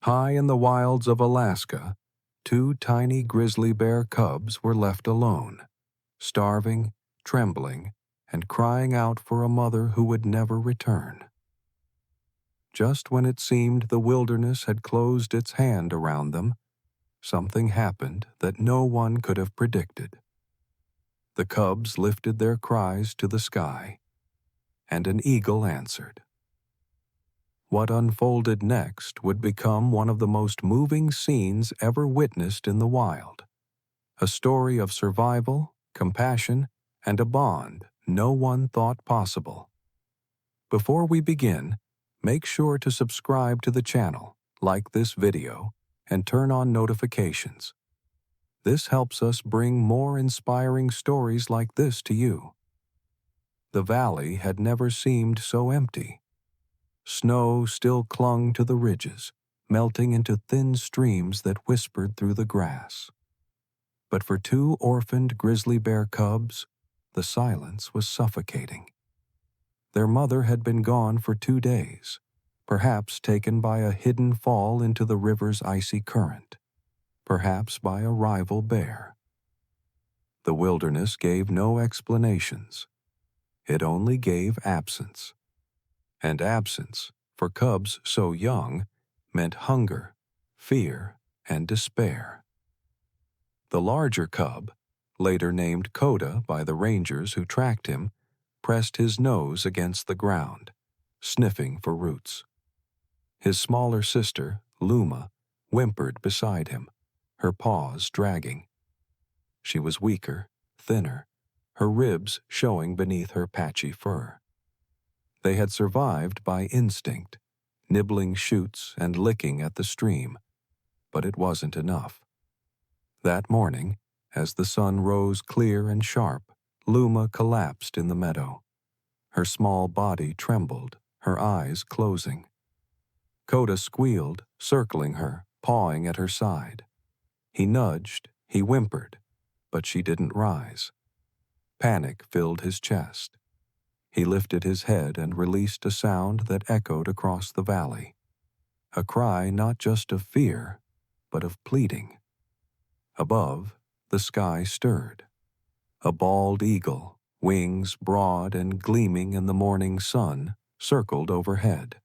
High in the wilds of Alaska, two tiny grizzly bear cubs were left alone, starving, trembling, and crying out for a mother who would never return. Just when it seemed the wilderness had closed its hand around them, something happened that no one could have predicted. The cubs lifted their cries to the sky, and an eagle answered. What unfolded next would become one of the most moving scenes ever witnessed in the wild, a story of survival, compassion, and a bond no one thought possible. Before we begin, make sure to subscribe to the channel, like this video, and turn on notifications. This helps us bring more inspiring stories like this to you. The valley had never seemed so empty. Snow still clung to the ridges, melting into thin streams that whispered through the grass. But for two orphaned grizzly bear cubs, the silence was suffocating. Their mother had been gone for 2 days, perhaps taken by a hidden fall into the river's icy current, perhaps by a rival bear. The wilderness gave no explanations. It only gave absence. And absence, for cubs so young, meant hunger, fear, and despair. The larger cub, later named Coda by the rangers who tracked him, pressed his nose against the ground, sniffing for roots. His smaller sister, Luma, whimpered beside him, her paws dragging. She was weaker, thinner, her ribs showing beneath her patchy fur. They had survived by instinct, nibbling shoots and licking at the stream, but it wasn't enough. That morning, as the sun rose clear and sharp, Luma collapsed in the meadow. Her small body trembled, her eyes closing. Coda squealed, circling her, pawing at her side. He nudged, he whimpered, but she didn't rise. Panic filled his chest. He lifted his head and released a sound that echoed across the valley. A cry not just of fear, but of pleading. Above, the sky stirred. A bald eagle, wings broad and gleaming in the morning sun, circled overhead.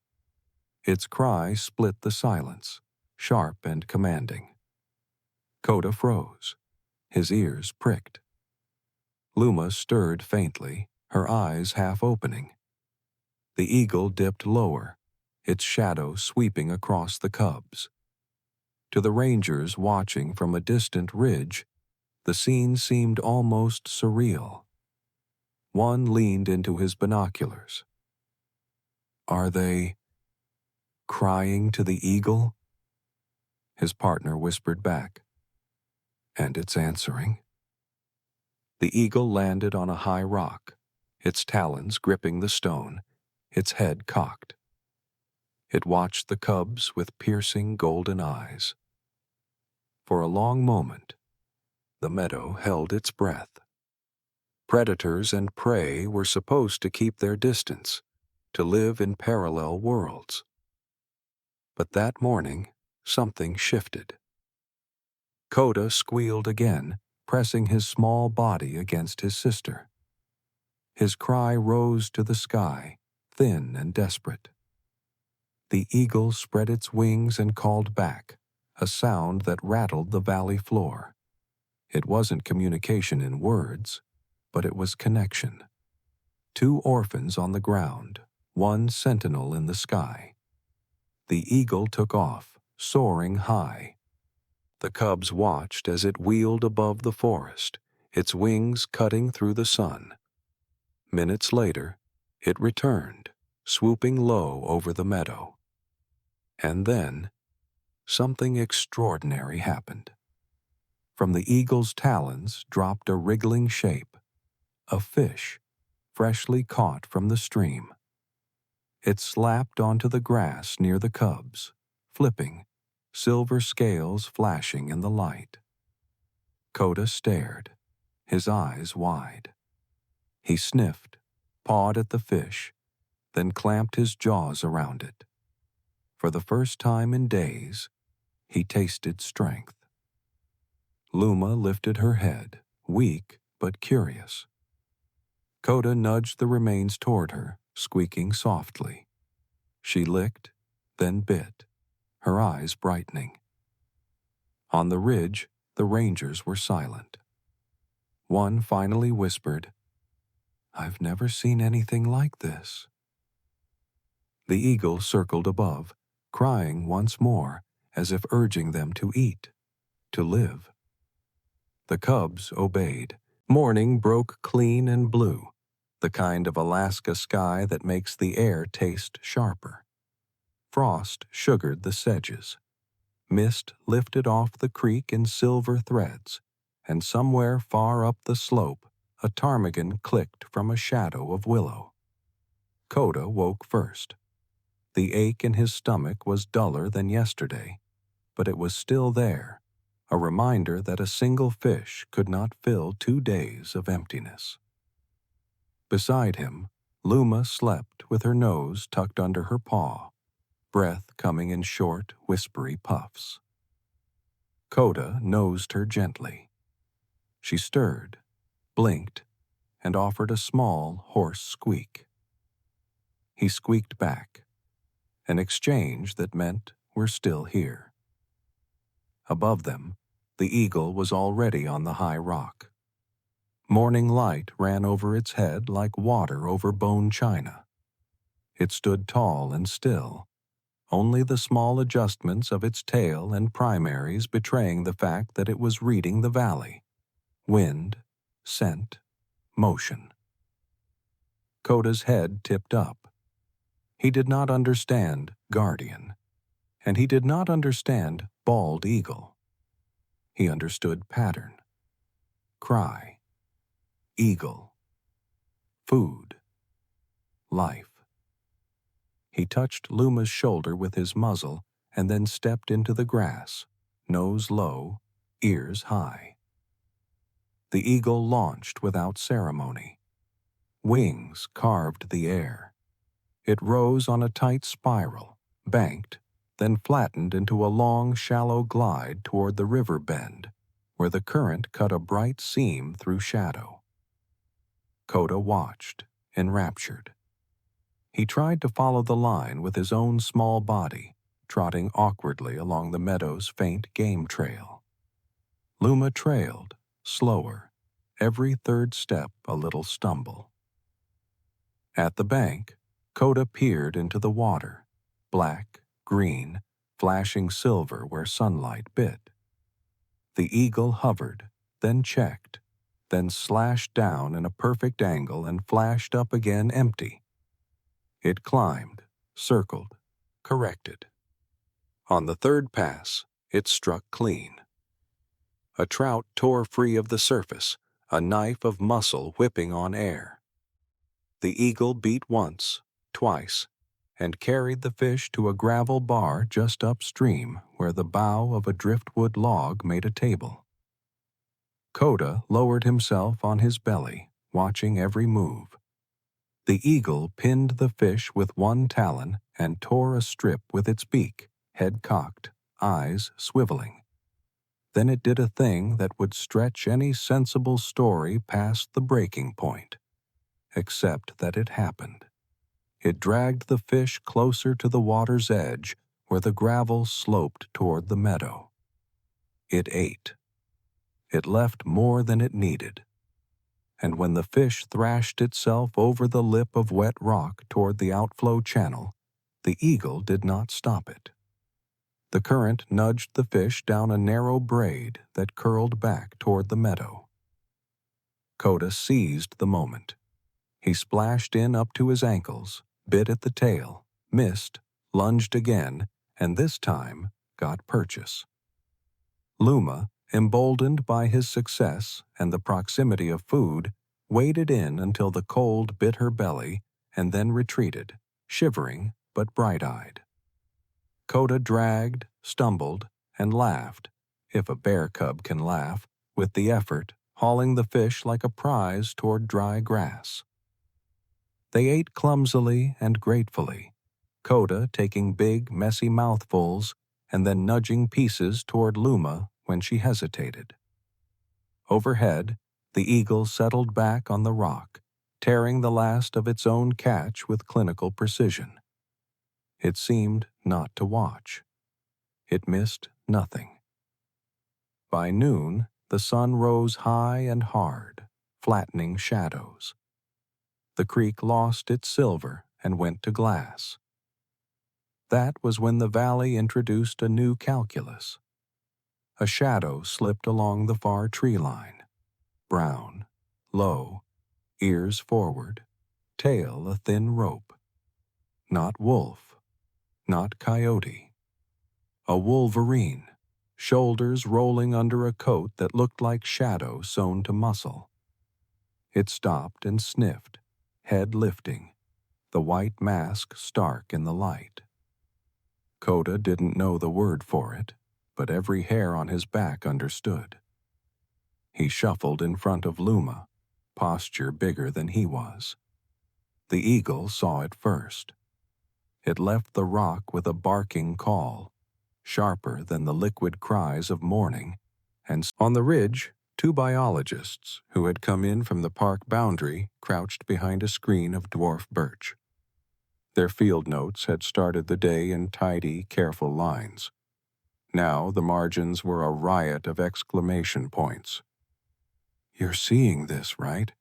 Its cry split the silence, sharp and commanding. Coda froze. His ears pricked. Luma stirred faintly, her eyes half opening. The eagle dipped lower, its shadow sweeping across the cubs. To the rangers watching from a distant ridge, the scene seemed almost surreal. One leaned into his binoculars. "Are they crying to the eagle?" His partner whispered back. "And it's answering." The eagle landed on a high rock, its talons gripping the stone, its head cocked. It watched the cubs with piercing golden eyes. For a long moment, the meadow held its breath. Predators and prey were supposed to keep their distance, to live in parallel worlds. But that morning, something shifted. Coda squealed again, pressing his small body against his sister. His cry rose to the sky, thin and desperate. The eagle spread its wings and called back, a sound that rattled the valley floor. It wasn't communication in words, but it was connection. Two orphans on the ground, one sentinel in the sky. The eagle took off, soaring high. The cubs watched as it wheeled above the forest, its wings cutting through the sun. Minutes later, it returned, swooping low over the meadow. And then, something extraordinary happened. From the eagle's talons dropped a wriggling shape, a fish, freshly caught from the stream. It slapped onto the grass near the cubs, flipping, silver scales flashing in the light. Coda stared, his eyes wide. He sniffed, pawed at the fish, then clamped his jaws around it. For the first time in days, he tasted strength. Luma lifted her head, weak but curious. Coda nudged the remains toward her, squeaking softly. She licked, then bit, her eyes brightening. On the ridge, the rangers were silent. One finally whispered, "I've never seen anything like this." The eagle circled above, crying once more, as if urging them to eat, to live. The cubs obeyed. Morning broke clean and blue, the kind of Alaska sky that makes the air taste sharper. Frost sugared the sedges. Mist lifted off the creek in silver threads, and somewhere far up the slope, a ptarmigan clicked from a shadow of willow. Coda woke first. The ache in his stomach was duller than yesterday, but it was still there, a reminder that a single fish could not fill 2 days of emptiness. Beside him, Luma slept with her nose tucked under her paw, breath coming in short, whispery puffs. Coda nosed her gently. She stirred, blinked, and offered a small, hoarse squeak. He squeaked back, an exchange that meant we're still here. Above them, the eagle was already on the high rock. Morning light ran over its head like water over bone china. It stood tall and still, only the small adjustments of its tail and primaries betraying the fact that it was reading the valley. Wind, scent, motion. Coda's head tipped up. He did not understand guardian, and he did not understand bald eagle. He understood pattern, cry, eagle, food, life. He touched Luma's shoulder with his muzzle and then stepped into the grass, nose low, ears high. The eagle launched without ceremony. Wings carved the air. It rose on a tight spiral, banked, then flattened into a long, shallow glide toward the river bend, where the current cut a bright seam through shadow. Coda watched, enraptured. He tried to follow the line with his own small body, trotting awkwardly along the meadow's faint game trail. Luma trailed, slower, every third step a little stumble. At the bank, Coda peered into the water, black, green, flashing silver where sunlight bit. The eagle hovered, then checked, then slashed down in a perfect angle and flashed up again empty. It climbed, circled, corrected. On the third pass, it struck clean. A trout tore free of the surface, a knife of muscle whipping on air. The eagle beat once, twice, and carried the fish to a gravel bar just upstream where the bough of a driftwood log made a table. Coda lowered himself on his belly, watching every move. The eagle pinned the fish with one talon and tore a strip with its beak, head cocked, eyes swiveling. Then it did a thing that would stretch any sensible story past the breaking point, except that it happened. It dragged the fish closer to the water's edge where the gravel sloped toward the meadow. It ate. It left more than it needed. And when the fish thrashed itself over the lip of wet rock toward the outflow channel, the eagle did not stop it. The current nudged the fish down a narrow braid that curled back toward the meadow. Coda seized the moment. He splashed in up to his ankles, bit at the tail, missed, lunged again, and this time got purchase. Luma, emboldened by his success and the proximity of food, waded in until the cold bit her belly and then retreated, shivering but bright-eyed. Coda dragged, stumbled, and laughed, if a bear cub can laugh, with the effort, hauling the fish like a prize toward dry grass. They ate clumsily and gratefully, Coda taking big, messy mouthfuls and then nudging pieces toward Luma when she hesitated. Overhead, the eagle settled back on the rock, tearing the last of its own catch with clinical precision. It seemed not to watch. It missed nothing. By noon, the sun rose high and hard, flattening shadows. The creek lost its silver and went to glass. That was when the valley introduced a new calculus. A shadow slipped along the far tree line, brown, low, ears forward, tail a thin rope. Not wolf, not coyote. A wolverine, shoulders rolling under a coat that looked like shadow sewn to muscle. It stopped and sniffed, head lifting, the white mask stark in the light. Coda didn't know the word for it, but every hair on his back understood. He shuffled in front of Luma, posture bigger than he was. The eagle saw it first. It left the rock with a barking call, sharper than the liquid cries of morning, and on the ridge, two biologists who had come in from the park boundary crouched behind a screen of dwarf birch. Their field notes had started the day in tidy, careful lines. Now the margins were a riot of exclamation points. "You're seeing this, right?"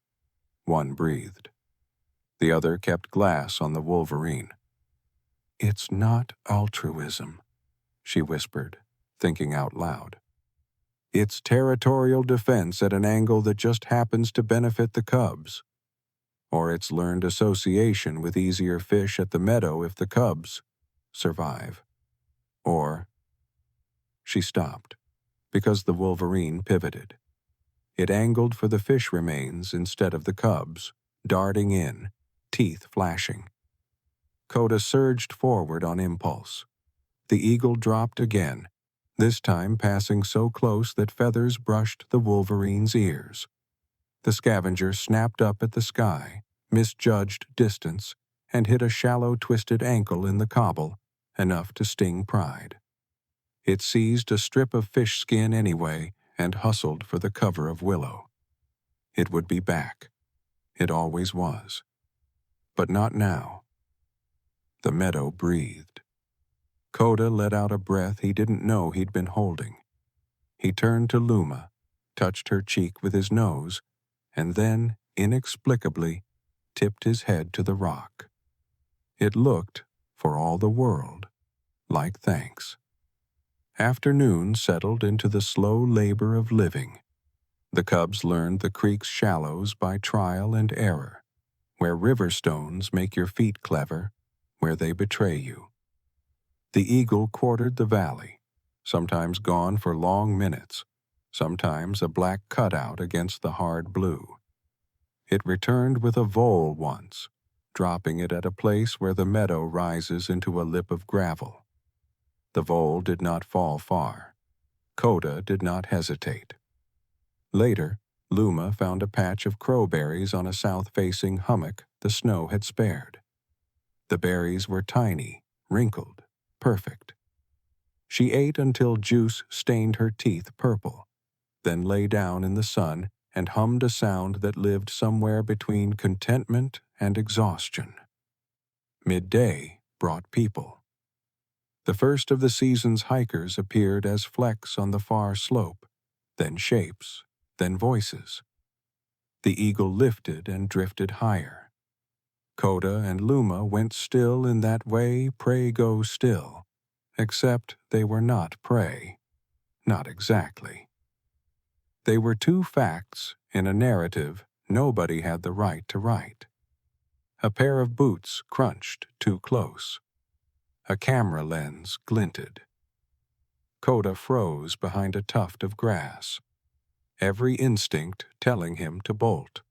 one breathed. The other kept glass on the wolverine. "It's not altruism," she whispered, thinking out loud. "It's territorial defense at an angle that just happens to benefit the cubs. Or it's learned association with easier fish at the meadow if the cubs survive. Or—" She stopped, because the wolverine pivoted. It angled for the fish remains instead of the cubs, darting in, teeth flashing. Coda surged forward on impulse. The eagle dropped again, this time passing so close that feathers brushed the wolverine's ears. The scavenger snapped up at the sky, misjudged distance, and hit a shallow twisted ankle in the cobble, enough to sting pride. It seized a strip of fish skin anyway and hustled for the cover of willow. It would be back. It always was. But not now. The meadow breathed. Coda let out a breath he didn't know he'd been holding. He turned to Luma, touched her cheek with his nose, and then, inexplicably, tipped his head to the rock. It looked, for all the world, like thanks. Afternoon settled into the slow labor of living. The cubs learned the creek's shallows by trial and error, where river stones make your feet clever, where they betray you. The eagle quartered the valley, sometimes gone for long minutes, sometimes a black cutout against the hard blue. It returned with a vole once, dropping it at a place where the meadow rises into a lip of gravel. The vole did not fall far. Coda did not hesitate. Later, Luma found a patch of crowberries on a south-facing hummock the snow had spared. The berries were tiny, wrinkled, perfect. She ate until juice stained her teeth purple, then lay down in the sun and hummed a sound that lived somewhere between contentment and exhaustion. Midday brought people. The first of the season's hikers appeared as flecks on the far slope, then shapes, then voices. The eagle lifted and drifted higher. Coda and Luma went still in that way prey go still, except they were not prey. Not exactly. They were two facts in a narrative nobody had the right to write. A pair of boots crunched too close. A camera lens glinted. Coda froze behind a tuft of grass, every instinct telling him to bolt,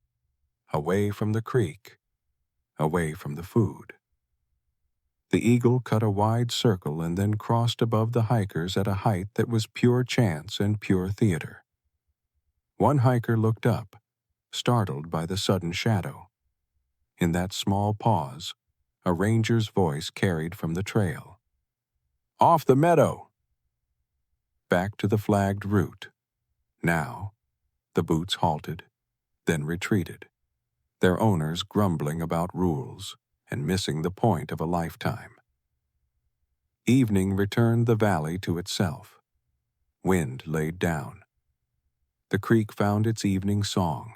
away from the creek, away from the food. The eagle cut a wide circle and then crossed above the hikers at a height that was pure chance and pure theater. One hiker looked up, startled by the sudden shadow. In that small pause, A ranger's voice carried from the trail. "Off the meadow!" Back to the flagged route. Now, the boots halted, then retreated, their owners grumbling about rules and missing the point of a lifetime. Evening returned the valley to itself. Wind laid down. The creek found its evening song.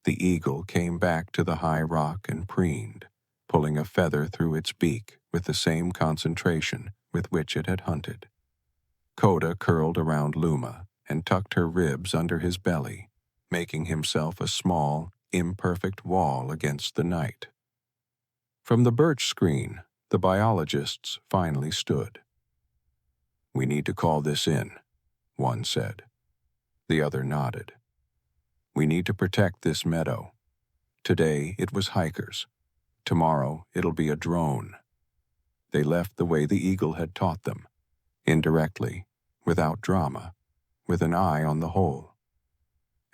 The eagle came back to the high rock and preened, pulling a feather through its beak with the same concentration with which it had hunted. Coda curled around Luma and tucked her ribs under his belly, making himself a small, imperfect wall against the night. From the birch screen, the biologists finally stood. "We need to call this in," one said. The other nodded. "We need to protect this meadow. Today it was hikers. Tomorrow it'll be a drone." They left the way the eagle had taught them, indirectly, without drama, with an eye on the whole.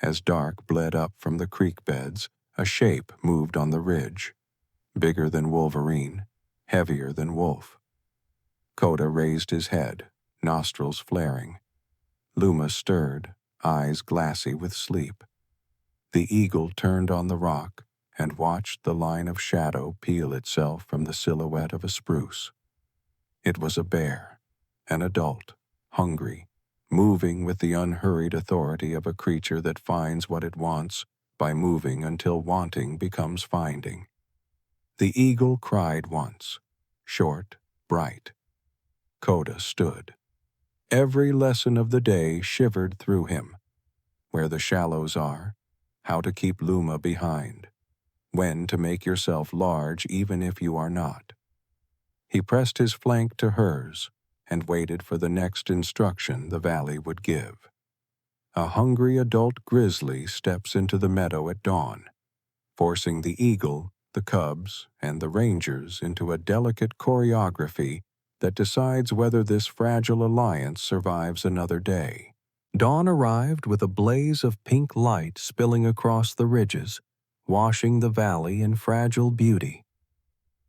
As dark bled up from the creek beds, a shape moved on the ridge, bigger than Wolverine, heavier than Wolf. Coda raised his head, nostrils flaring. Luma stirred, eyes glassy with sleep. The eagle turned on the rock and watched the line of shadow peel itself from the silhouette of a spruce. It was a bear, an adult, hungry, moving with the unhurried authority of a creature that finds what it wants by moving until wanting becomes finding. The eagle cried once, short, bright. Coda stood. Every lesson of the day shivered through him. Where the shallows are, how to keep Luma behind, when to make yourself large even if you are not. He pressed his flank to hers and waited for the next instruction the valley would give. A hungry adult grizzly steps into the meadow at dawn, forcing the eagle, the cubs, and the rangers into a delicate choreography that decides whether this fragile alliance survives another day. Dawn arrived with a blaze of pink light spilling across the ridges, washing the valley in fragile beauty.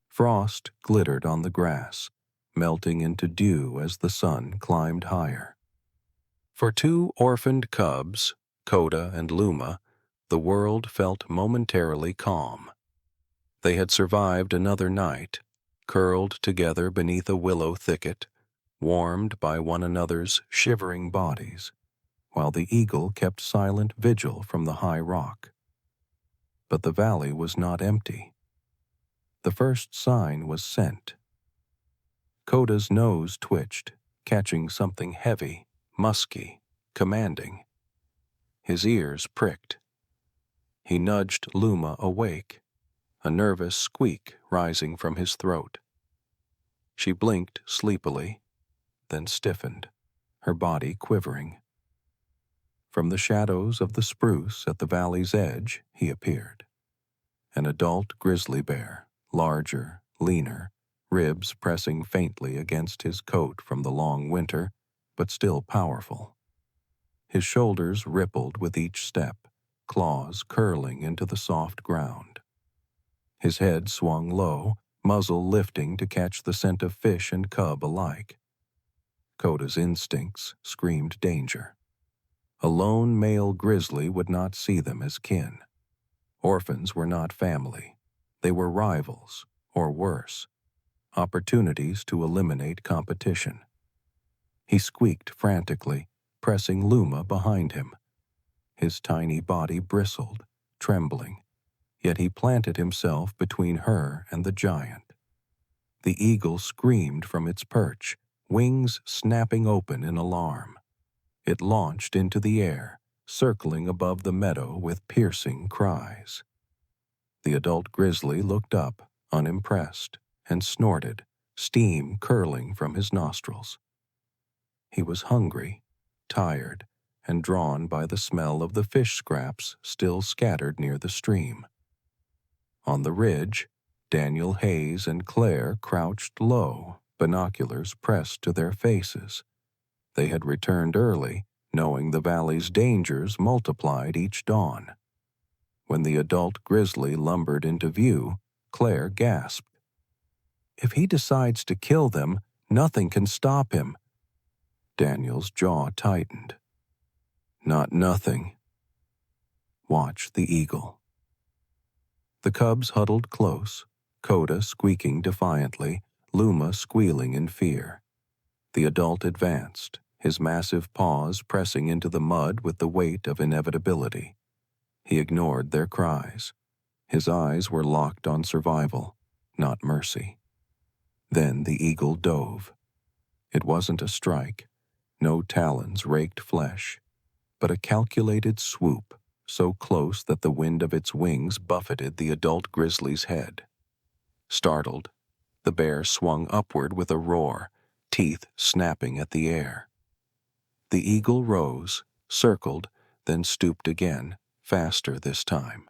Frost glittered on the grass, melting into dew as the sun climbed higher. For two orphaned cubs, Coda and Luma, the world felt momentarily calm. They had survived another night, curled together beneath a willow thicket, warmed by one another's shivering bodies, while the eagle kept silent vigil from the high rock. But the valley was not empty. The first sign was scent. Coda's nose twitched, catching something heavy, musky, commanding. His ears pricked. He nudged Luma awake, a nervous squeak rising from his throat. She blinked sleepily, then stiffened, her body quivering. From the shadows of the spruce at the valley's edge, he appeared. An adult grizzly bear, larger, leaner, ribs pressing faintly against his coat from the long winter, but still powerful. His shoulders rippled with each step, claws curling into the soft ground. His head swung low, muzzle lifting to catch the scent of fish and cub alike. Coda's instincts screamed danger. A lone male grizzly would not see them as kin. Orphans were not family. They were rivals, or worse, opportunities to eliminate competition. He squeaked frantically, pressing Luma behind him. His tiny body bristled, trembling, yet he planted himself between her and the giant. The eagle screamed from its perch, wings snapping open in alarm. It launched into the air, circling above the meadow with piercing cries. The adult grizzly looked up, unimpressed, and snorted, steam curling from his nostrils. He was hungry, tired, and drawn by the smell of the fish scraps still scattered near the stream. On the ridge, Daniel Hayes and Claire crouched low, binoculars pressed to their faces. They had returned early, knowing the valley's dangers multiplied each dawn. When the adult grizzly lumbered into view, Claire gasped. If he decides to kill them, nothing can stop him. Daniel's jaw tightened. Not nothing. Watch the eagle. The cubs huddled close, Coda squeaking defiantly, Luma squealing in fear. The adult advanced, his massive paws pressing into the mud with the weight of inevitability. He ignored their cries. His eyes were locked on survival, not mercy. Then the eagle dove. It wasn't a strike. No talons raked flesh, but a calculated swoop, so close that the wind of its wings buffeted the adult grizzly's head. Startled, the bear swung upward with a roar, teeth snapping at the air. The eagle rose, circled, then stooped again, faster this time.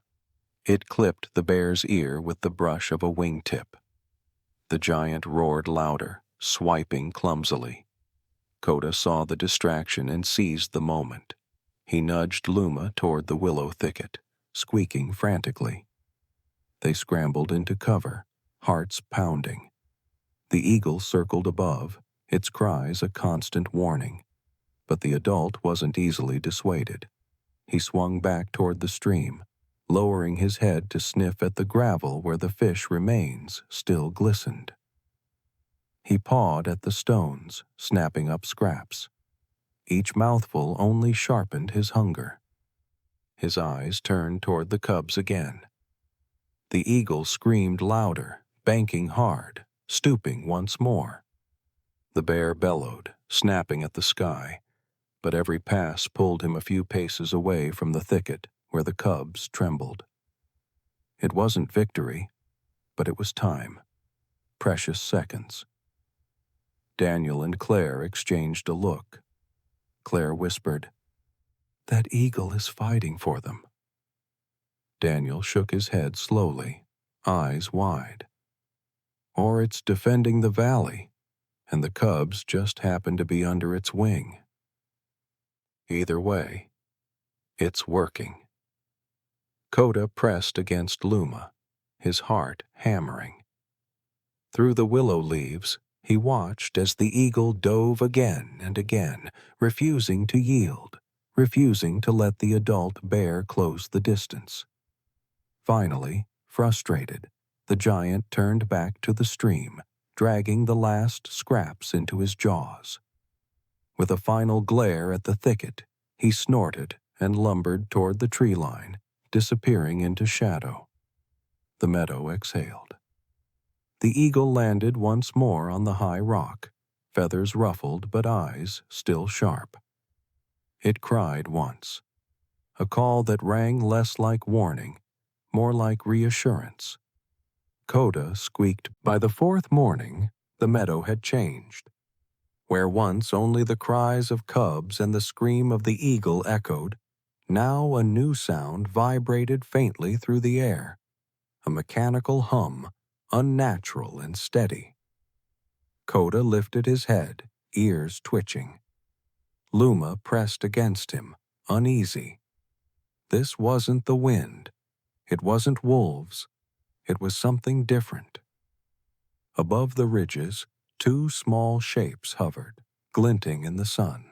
It clipped the bear's ear with the brush of a wingtip. The giant roared louder, swiping clumsily. Coda saw the distraction and seized the moment. He nudged Luma toward the willow thicket, squeaking frantically. They scrambled into cover, hearts pounding. The eagle circled above, its cries a constant warning. But the adult wasn't easily dissuaded. He swung back toward the stream, lowering his head to sniff at the gravel where the fish remains still glistened. He pawed at the stones, snapping up scraps. Each mouthful only sharpened his hunger. His eyes turned toward the cubs again. The eagle screamed louder, banking hard, stooping once more. The bear bellowed, snapping at the sky, but every pass pulled him a few paces away from the thicket where the cubs trembled. It wasn't victory, but it was time. Precious seconds. Daniel and Claire exchanged a look. Claire whispered, "That eagle is fighting for them." Daniel shook his head slowly, eyes wide. "Or it's defending the valley, and the cubs just happen to be under its wing. Either way, it's working." Coda pressed against Luma, his heart hammering. Through the willow leaves, he watched as the eagle dove again and again, refusing to yield, refusing to let the adult bear close the distance. Finally, frustrated, the giant turned back to the stream, dragging the last scraps into his jaws. With a final glare at the thicket, he snorted and lumbered toward the tree line, disappearing into shadow. The meadow exhaled. The eagle landed once more on the high rock, feathers ruffled but eyes still sharp. It cried once, a call that rang less like warning, more like reassurance. Coda squeaked. By the fourth morning, the meadow had changed. Where once only the cries of cubs and the scream of the eagle echoed, now a new sound vibrated faintly through the air, a mechanical hum, unnatural and steady. Coda lifted his head, ears twitching. Luma pressed against him, uneasy. This wasn't the wind. It wasn't wolves. It was something different. Above the ridges, two small shapes hovered, glinting in the sun.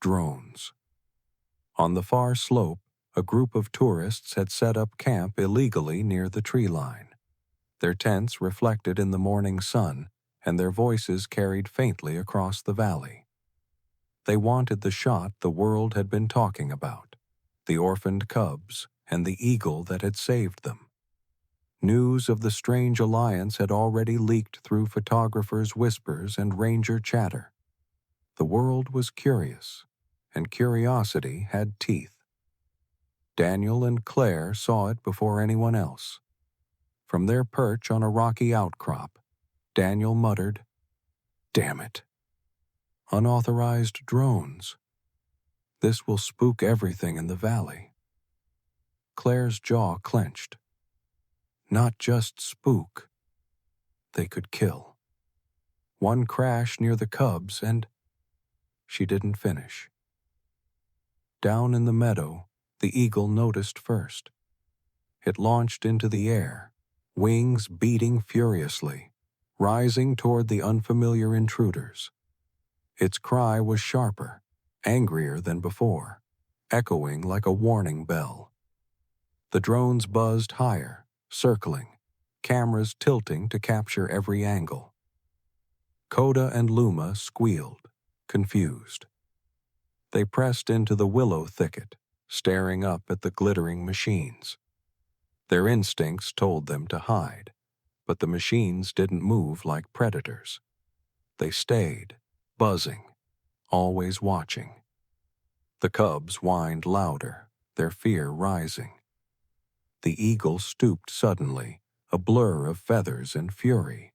Drones. On the far slope, a group of tourists had set up camp illegally near the tree line. Their tents reflected in the morning sun, and their voices carried faintly across the valley. They wanted the shot the world had been talking about, the orphaned cubs and the eagle that had saved them. News of the strange alliance had already leaked through photographers' whispers and ranger chatter. The world was curious, and curiosity had teeth. Daniel and Claire saw it before anyone else. From their perch on a rocky outcrop, Daniel muttered, "Damn it. Unauthorized drones. This will spook everything in the valley." Claire's jaw clenched. Not just spook. They could kill. One crash near the cubs and... She didn't finish. Down in the meadow, the eagle noticed first. It launched into the air, wings beating furiously, rising toward the unfamiliar intruders. Its cry was sharper, angrier than before, echoing like a warning bell. The drones buzzed higher, circling, cameras tilting to capture every angle. Coda and Luma squealed, confused. They pressed into the willow thicket, staring up at the glittering machines. Their instincts told them to hide, but the machines didn't move like predators. They stayed, buzzing, always watching. The cubs whined louder, their fear rising. The eagle stooped suddenly, a blur of feathers and fury.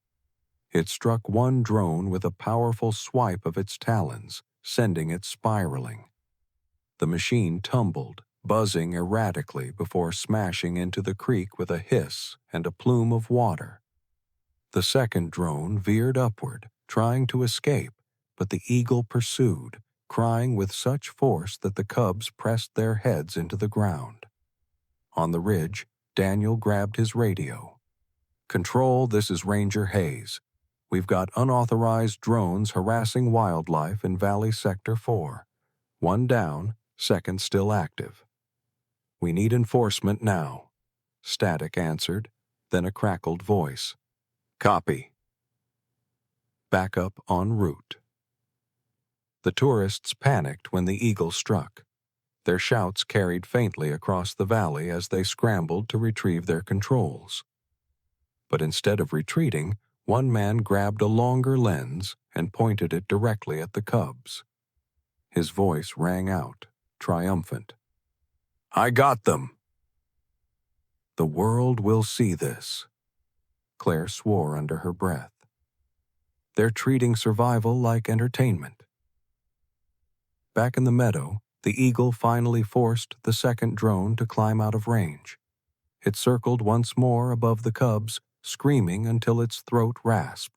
It struck one drone with a powerful swipe of its talons, sending it spiraling. The machine tumbled, buzzing erratically before smashing into the creek with a hiss and a plume of water. The second drone veered upward, trying to escape, but the eagle pursued, crying with such force that the cubs pressed their heads into the ground. On the ridge, Daniel grabbed his radio. "Control, this is Ranger Hayes. We've got unauthorized drones harassing wildlife in Valley Sector 4. One down, second still active. We need enforcement now." Static answered, then a crackled voice. "Copy." Backup en route. The tourists panicked when the eagle struck. Their shouts carried faintly across the valley as they scrambled to retrieve their controls. But instead of retreating, one man grabbed a longer lens and pointed it directly at the cubs. His voice rang out, triumphant. "I got them!" "The world will see this," Claire swore under her breath. "They're treating survival like entertainment." Back in the meadow, the eagle finally forced the second drone to climb out of range. It circled once more above the cubs, screaming until its throat rasped.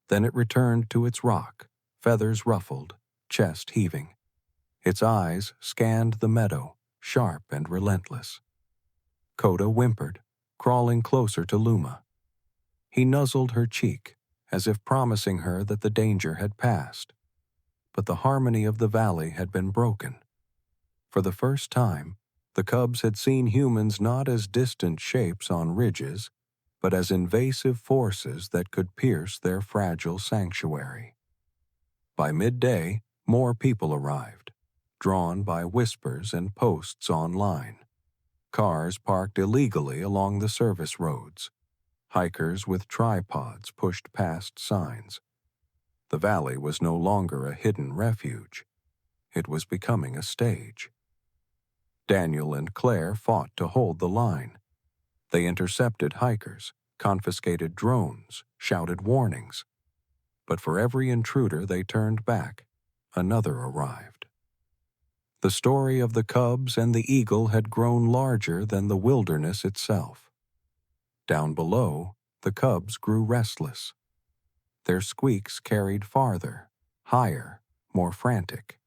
Then it returned to its rock, feathers ruffled, chest heaving. Its eyes scanned the meadow, sharp and relentless. Coda whimpered, crawling closer to Luma. He nuzzled her cheek, as if promising her that the danger had passed. But the harmony of the valley had been broken. For the first time, the cubs had seen humans not as distant shapes on ridges, but as invasive forces that could pierce their fragile sanctuary. By midday, more people arrived, drawn by whispers and posts online. Cars parked illegally along the service roads. Hikers with tripods pushed past signs. The valley was no longer a hidden refuge. It was becoming a stage. Daniel and Claire fought to hold the line. They intercepted hikers, confiscated drones, shouted warnings. But for every intruder they turned back, another arrived. The story of the cubs and the eagle had grown larger than the wilderness itself. Down below, the cubs grew restless. Their squeaks carried farther, higher, more frantic.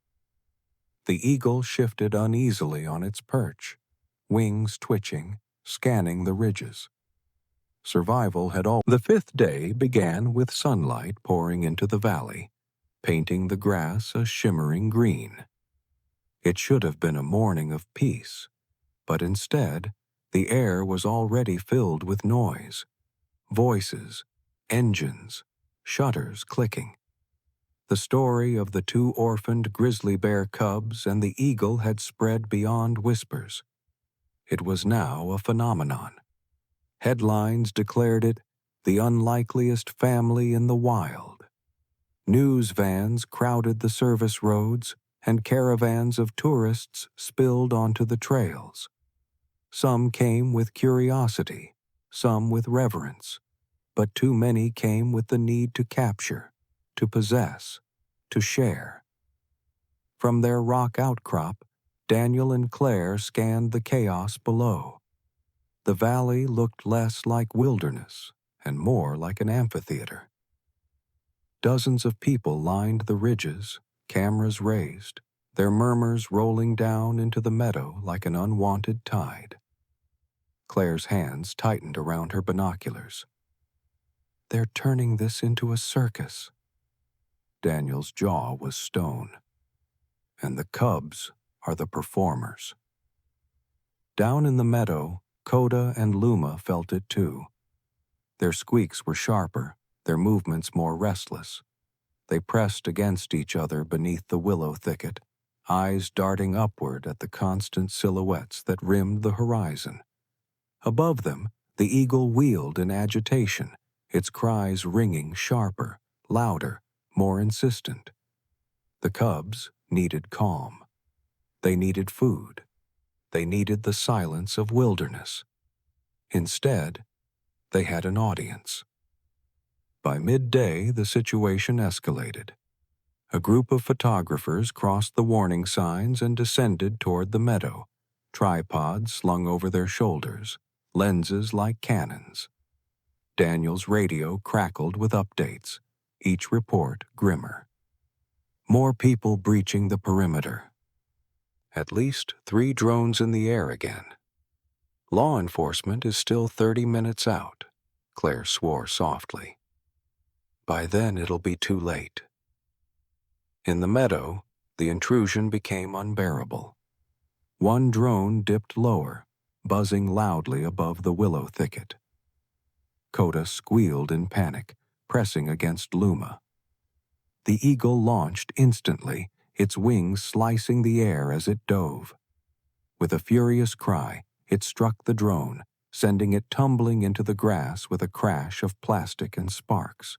The eagle shifted uneasily on its perch, wings twitching, scanning the ridges. Survival had all. The fifth day began with sunlight pouring into the valley, painting the grass a shimmering green. It should have been a morning of peace, but instead, the air was already filled with noise. Voices, engines, shutters clicking. The story of the two orphaned grizzly bear cubs and the eagle had spread beyond whispers. It was now a phenomenon. Headlines declared it the unlikeliest family in the wild. News vans crowded the service roads, and caravans of tourists spilled onto the trails. Some came with curiosity, some with reverence, but too many came with the need to capture, to possess, to share. From their rock outcrop, Daniel and Claire scanned the chaos below. The valley looked less like wilderness and more like an amphitheater. Dozens of people lined the ridges, cameras raised, their murmurs rolling down into the meadow like an unwanted tide. Claire's hands tightened around her binoculars. They're turning this into a circus. Daniel's jaw was stone. And the cubs are the performers. Down in the meadow, Coda and Luma felt it too. Their squeaks were sharper, their movements more restless. They pressed against each other beneath the willow thicket, eyes darting upward at the constant silhouettes that rimmed the horizon. Above them, the eagle wheeled in agitation, its cries ringing sharper, louder, more insistent. The cubs needed calm. They needed food. They needed the silence of wilderness. Instead, they had an audience. By midday, the situation escalated. A group of photographers crossed the warning signs and descended toward the meadow, tripods slung over their shoulders, lenses like cannons. Daniel's radio crackled with updates, each report grimmer. More people breaching the perimeter. At least 3 drones in the air again. Law enforcement is still 30 minutes out, Claire swore softly. By then it'll be too late. In the meadow, the intrusion became unbearable. One drone dipped lower, buzzing loudly above the willow thicket. Coda squealed in panic, pressing against Luma. The eagle launched instantly, its wings slicing the air as it dove. With a furious cry, it struck the drone, sending it tumbling into the grass with a crash of plastic and sparks.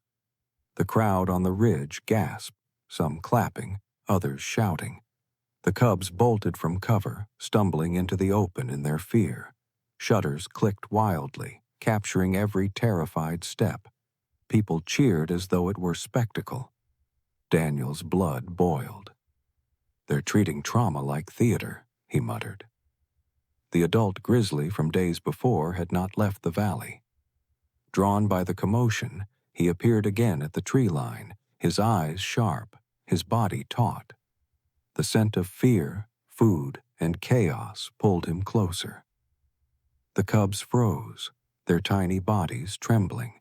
The crowd on the ridge gasped, some clapping, others shouting. The cubs bolted from cover, stumbling into the open in their fear. Shutters clicked wildly, capturing every terrified step. People cheered as though it were spectacle. Daniel's blood boiled. They're treating trauma like theater, he muttered. The adult grizzly from days before had not left the valley. Drawn by the commotion, he appeared again at the tree line, his eyes sharp, his body taut. The scent of fear, food, and chaos pulled him closer. The cubs froze, their tiny bodies trembling.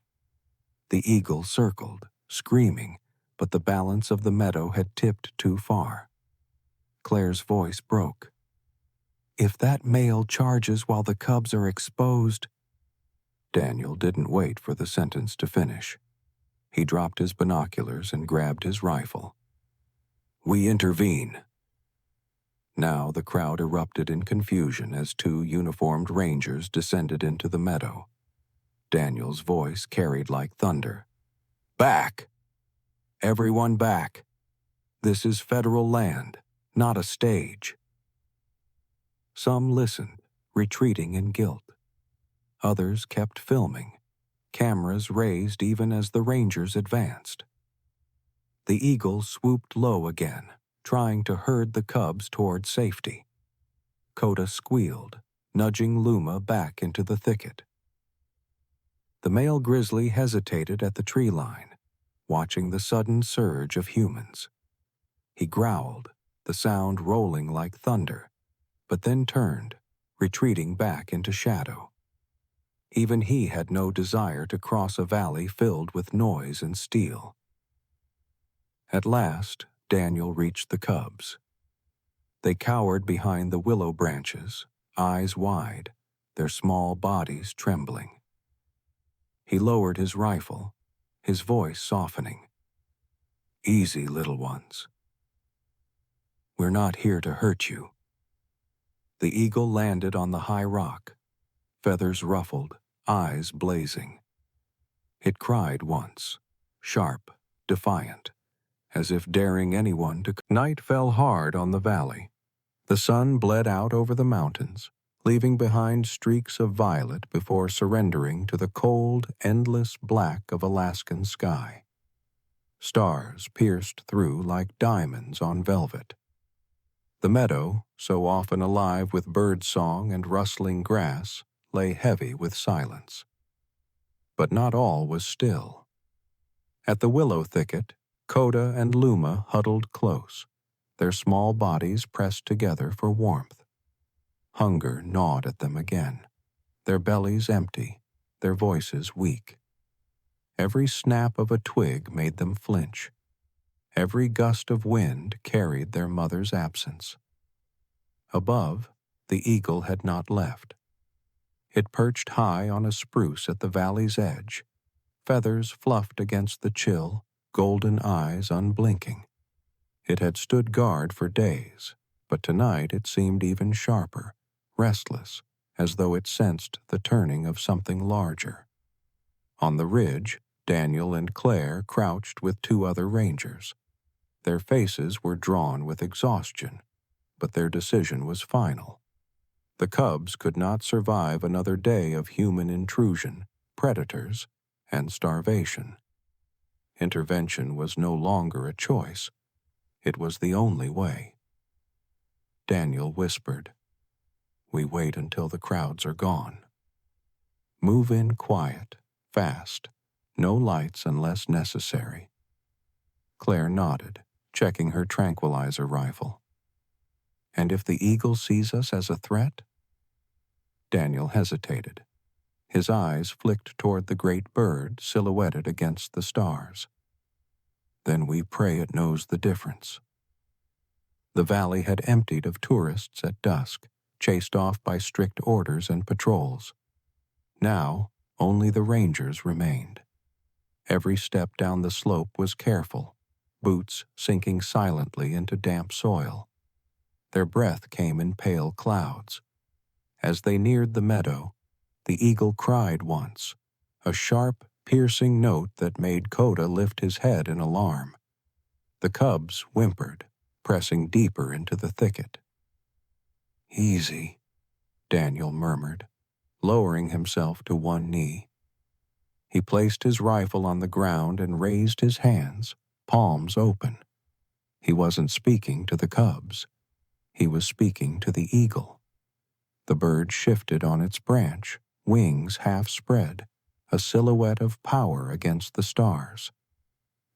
The eagle circled, screaming, but the balance of the meadow had tipped too far. Claire's voice broke. If that male charges while the cubs are exposed... Daniel didn't wait for the sentence to finish. He dropped his binoculars and grabbed his rifle. We intervene. Now the crowd erupted in confusion as 2 uniformed rangers descended into the meadow. Daniel's voice carried like thunder. Back! Everyone back! This is federal land, not a stage. Some listened, retreating in guilt. Others kept filming, cameras raised even as the rangers advanced. The eagle swooped low again, trying to herd the cubs toward safety. Coda squealed, nudging Luma back into the thicket. The male grizzly hesitated at the tree line, watching the sudden surge of humans. He growled, the sound rolling like thunder, but then turned, retreating back into shadow. Even he had no desire to cross a valley filled with noise and steel. At last, Daniel reached the cubs. They cowered behind the willow branches, eyes wide, their small bodies trembling. He lowered his rifle, his voice softening. Easy, little ones. We're not here to hurt you. The eagle landed on the high rock, feathers ruffled, eyes blazing. It cried once, sharp, defiant, as if daring anyone to... Night fell hard on the valley. The sun bled out over the mountains, leaving behind streaks of violet before surrendering to the cold, endless black of Alaskan sky. Stars pierced through like diamonds on velvet. The meadow, so often alive with bird song and rustling grass, lay heavy with silence. But not all was still. At the willow thicket, Coda and Luma huddled close, their small bodies pressed together for warmth. Hunger gnawed at them again, their bellies empty, their voices weak. Every snap of a twig made them flinch. Every gust of wind carried their mother's absence. Above, the eagle had not left. It perched high on a spruce at the valley's edge, feathers fluffed against the chill, golden eyes unblinking. It had stood guard for days, but tonight it seemed even sharper, restless, as though it sensed the turning of something larger. On the ridge, Daniel and Claire crouched with two other rangers. Their faces were drawn with exhaustion, but their decision was final. The cubs could not survive another day of human intrusion, predators, and starvation. Intervention was no longer a choice. It was the only way. Daniel whispered, "We wait until the crowds are gone. Move in quiet, fast, no lights unless necessary." Claire nodded, checking her tranquilizer rifle. "And if the eagle sees us as a threat?" Daniel hesitated. His eyes flicked toward the great bird silhouetted against the stars. "Then we pray it knows the difference." The valley had emptied of tourists at dusk, chased off by strict orders and patrols. Now, only the rangers remained. Every step down the slope was careful, boots sinking silently into damp soil. Their breath came in pale clouds. As they neared the meadow, the eagle cried once, a sharp, piercing note that made Coda lift his head in alarm. The cubs whimpered, pressing deeper into the thicket. "Easy," Daniel murmured, lowering himself to one knee. He placed his rifle on the ground and raised his hands, palms open. He wasn't speaking to the cubs. He was speaking to the eagle. The bird shifted on its branch, wings half spread, a silhouette of power against the stars.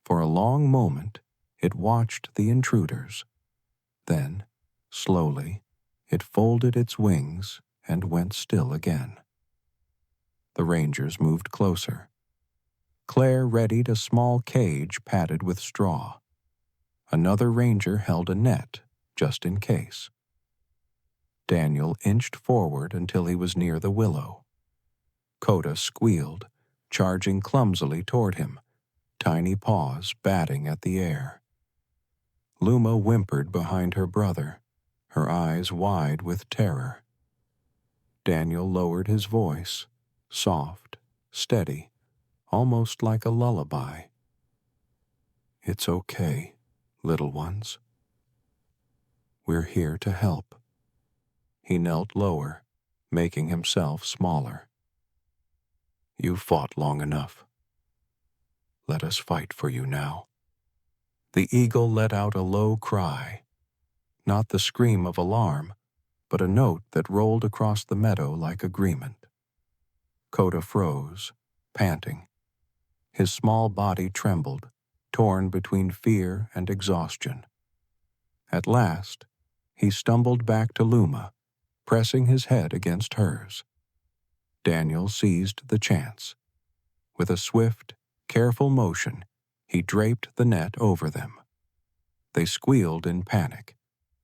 For a long moment, it watched the intruders. Then, slowly, it folded its wings and went still again. The rangers moved closer. Claire readied a small cage padded with straw. Another ranger held a net, just in case. Daniel inched forward until he was near the willow. Coda squealed, charging clumsily toward him, tiny paws batting at the air. Luma whimpered behind her brother, her eyes wide with terror. Daniel lowered his voice, soft, steady, almost like a lullaby. "It's okay, little ones. We're here to help." He knelt lower, making himself smaller. "You fought long enough. Let us fight for you now." The eagle let out a low cry, not the scream of alarm, but a note that rolled across the meadow like agreement. Coda froze, panting. His small body trembled, torn between fear and exhaustion. At last, he stumbled back to Luma, pressing his head against hers. Daniel seized the chance. With a swift, careful motion, he draped the net over them. They squealed in panic,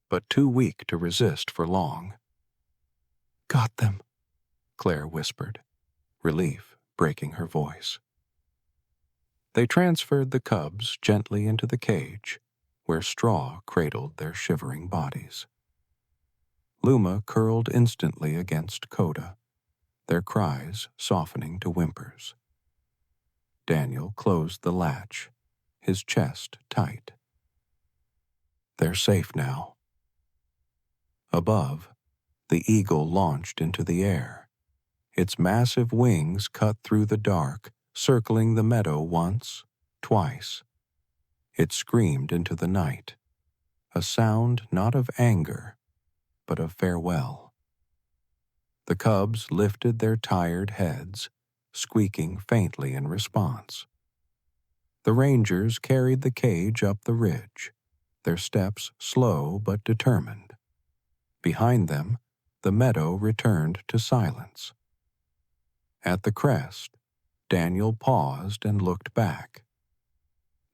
but too weak to resist for long. "Got them," Claire whispered, relief breaking her voice. They transferred the cubs gently into the cage, where straw cradled their shivering bodies. Luma curled instantly against Coda, their cries softening to whimpers. Daniel closed the latch, his chest tight. They're safe now. Above, the eagle launched into the air. Its massive wings cut through the dark, circling the meadow once, twice. It screamed into the night, a sound not of anger, but of farewell. The cubs lifted their tired heads, squeaking faintly in response. The rangers carried the cage up the ridge, their steps slow but determined. Behind them, the meadow returned to silence. At the crest, Daniel paused and looked back.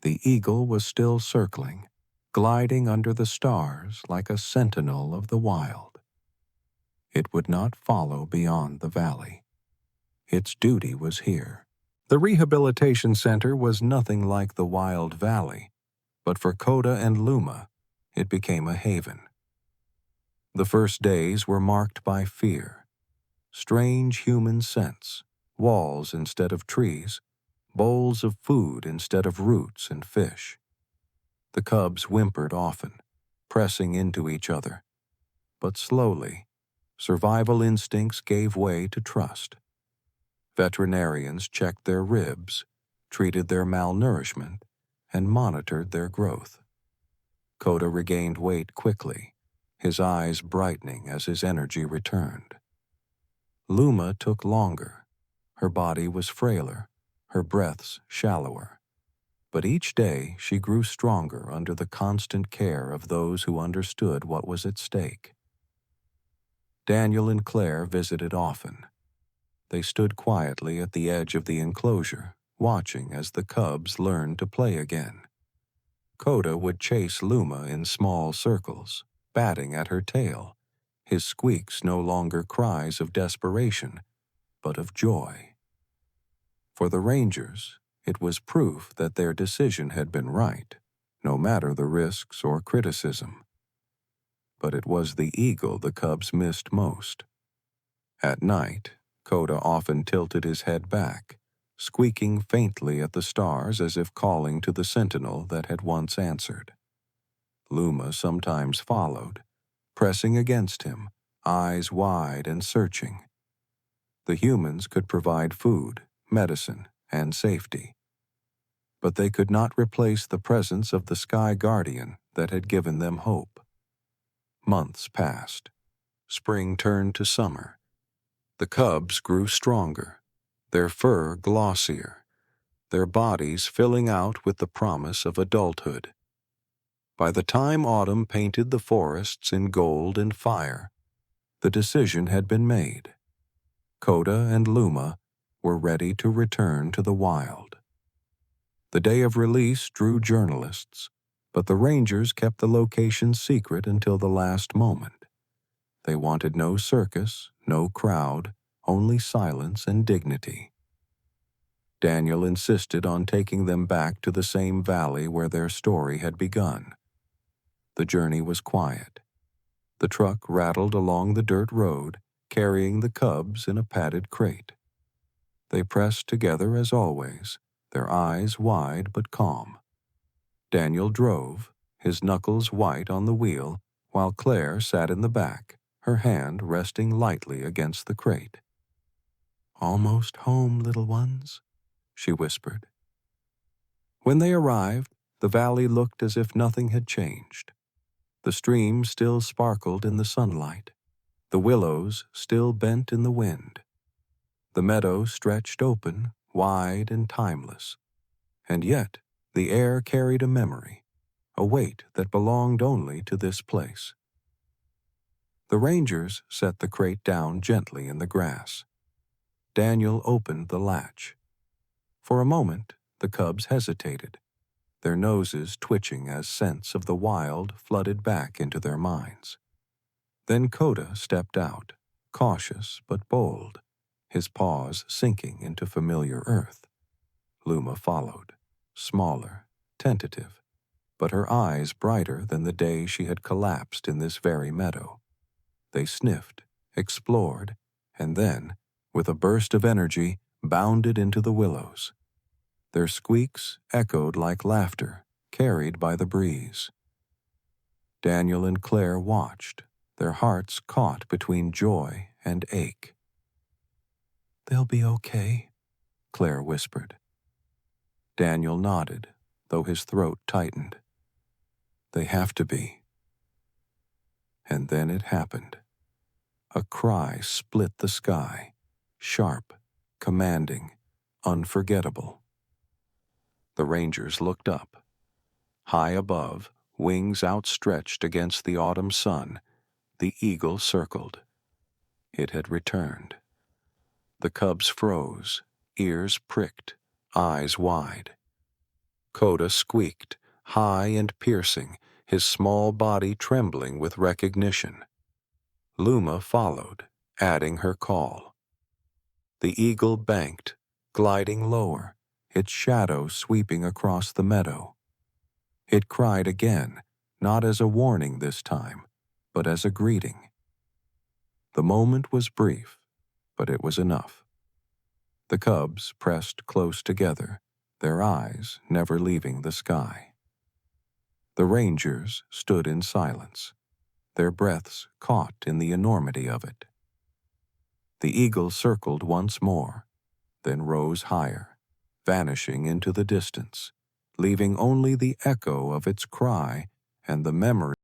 The eagle was still circling, gliding under the stars like a sentinel of the wild. It would not follow beyond the valley. Its duty was here. The rehabilitation center was nothing like the wild valley, but for Coda and Luma, it became a haven. The first days were marked by fear, strange human scents, walls instead of trees, bowls of food instead of roots and fish. The cubs whimpered often, pressing into each other, but slowly, survival instincts gave way to trust. Veterinarians checked their ribs, treated their malnourishment, and monitored their growth. Coda regained weight quickly, his eyes brightening as his energy returned. Luma took longer. Her body was frailer, her breaths shallower. But each day she grew stronger under the constant care of those who understood what was at stake. Daniel and Claire visited often. They stood quietly at the edge of the enclosure, watching as the cubs learned to play again. Coda would chase Luma in small circles, batting at her tail, his squeaks no longer cries of desperation, but of joy. For the Rangers, it was proof that their decision had been right, no matter the risks or criticism. But it was the eagle the cubs missed most. At night, Coda often tilted his head back, squeaking faintly at the stars as if calling to the sentinel that had once answered. Luma sometimes followed, pressing against him, eyes wide and searching. The humans could provide food, medicine, and safety, but they could not replace the presence of the Sky Guardian that had given them hope. Months passed. Spring turned to summer. The cubs grew stronger, their fur glossier, their bodies filling out with the promise of adulthood. By the time autumn painted the forests in gold and fire, the decision had been made. Coda and Luma were ready to return to the wild. The day of release drew journalists, but the Rangers kept the location secret until the last moment. They wanted no circus, no crowd, only silence and dignity. Daniel insisted on taking them back to the same valley where their story had begun. The journey was quiet. The truck rattled along the dirt road, carrying the cubs in a padded crate. They pressed together as always, their eyes wide but calm. Daniel drove, his knuckles white on the wheel, while Claire sat in the back, her hand resting lightly against the crate. "Almost home, little ones," she whispered. When they arrived, the valley looked as if nothing had changed. The stream still sparkled in the sunlight. The willows still bent in the wind. The meadow stretched open, wide and timeless. And yet, the air carried a memory, a weight that belonged only to this place. The Rangers set the crate down gently in the grass. Daniel opened the latch. For a moment, the cubs hesitated, their noses twitching as scents of the wild flooded back into their minds. Then Coda stepped out, cautious but bold, his paws sinking into familiar earth. Luma followed, smaller, tentative, but her eyes brighter than the day she had collapsed in this very meadow. They sniffed, explored, and then, with a burst of energy, bounded into the willows. Their squeaks echoed like laughter, carried by the breeze. Daniel and Claire watched, their hearts caught between joy and ache. "They'll be okay," Claire whispered. Daniel nodded, though his throat tightened. "They have to be." And then it happened. A cry split the sky, sharp, commanding, unforgettable. The Rangers looked up. High above, wings outstretched against the autumn sun, the eagle circled. It had returned. The cubs froze, ears pricked, eyes wide. Coda squeaked, high and piercing, his small body trembling with recognition. Luma followed, adding her call. The eagle banked, gliding lower, its shadow sweeping across the meadow. It cried again, not as a warning this time, but as a greeting. The moment was brief, but it was enough. The cubs pressed close together, their eyes never leaving the sky. The rangers stood in silence, their breaths caught in the enormity of it. The eagle circled once more, then rose higher, vanishing into the distance, leaving only the echo of its cry and the memory